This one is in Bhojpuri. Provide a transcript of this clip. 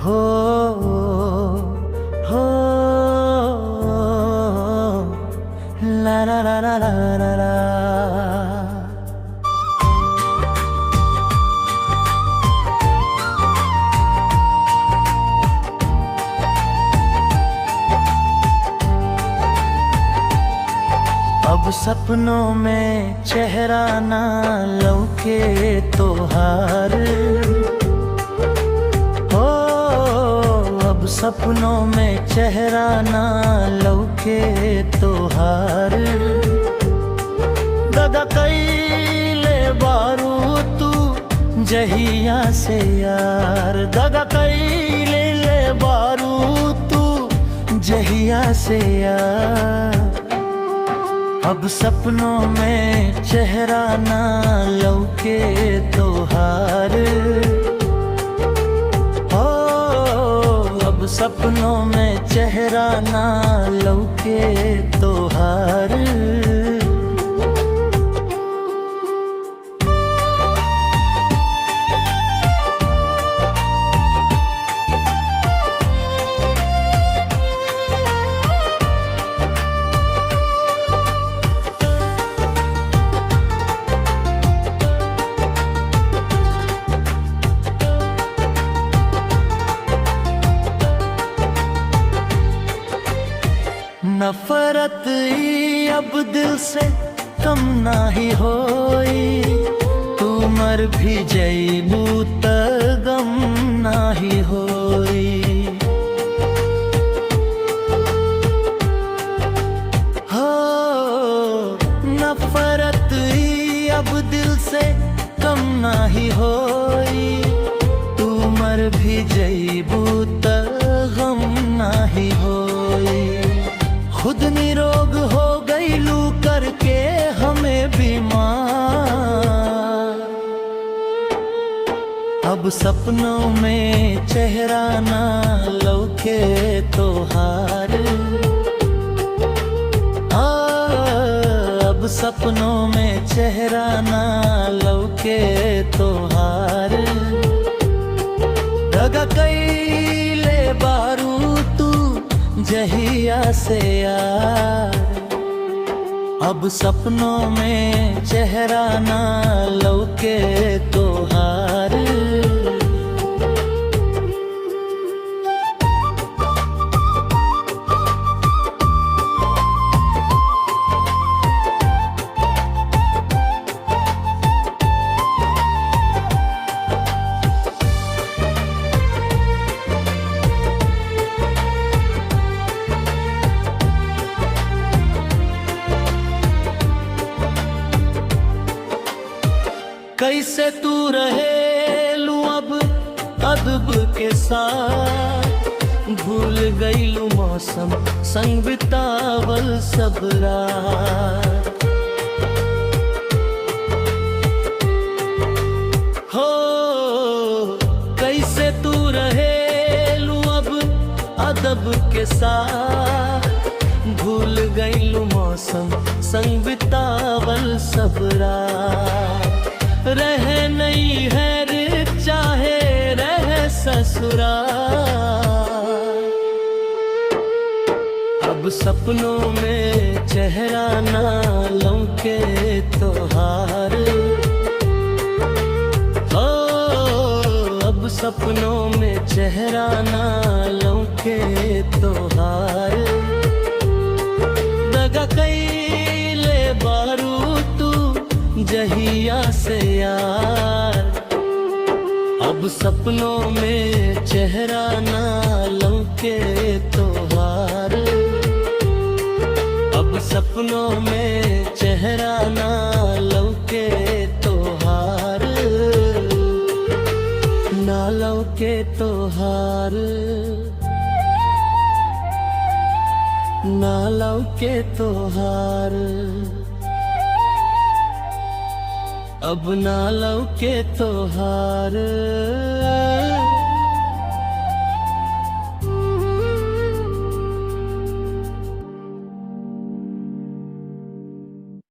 हो हो ला ला ला ला ला ला। अब सपनों में चेहरा ना लौके तोहार हो, अब सपनों में चेहरा ना लौके तोहार। दगा कैले बारू तू जहिया से यार, दगा कैले बारू तू जहिया से यार। अब सपनों में चेहरा ना लौके तोहार हो, अब सपनों में चेहरा ना लौके तोहार। नफरत अब दिल से कम नाही होई, तू मर भी जइबू त गम नाही होई। हो नफरत अब दिल से कम नाही होई, तू मर भी जइबू त गम नाही होई। खुद निरोग हो गई लू करके हमें बीमार। अब सपनों में चेहरा ना लौके तोहार, अब सपनों में चेहरा ना लौके तोहार। दगा कैले बारू तू जहिया से यार, अब सपनों में चेहरा ना लौके तोहार। कैसे तू रहे लू अब अदब के साथ, भूल गई लू मौसम संग बितावल सब रात। हो कैसे तू रहे लू अब अदब के साथ, भूल गई लू मौसम संग बितावल सब रात। रहे नहीं है चाहे रहे ससुराल, अब सपनों में चेहरा ना लौके तोहार। ओ अब सपनों में चेहरा ना लौके तोहार। दगा कैले बारू तू जहिया से यार, अब सपनों में चेहरा ना लौके तोहार। अब सपनों में चेहरा ना लौके तोहार, ना लौके तोहार, ना लौके तोहार। अब ना लौके तोहार।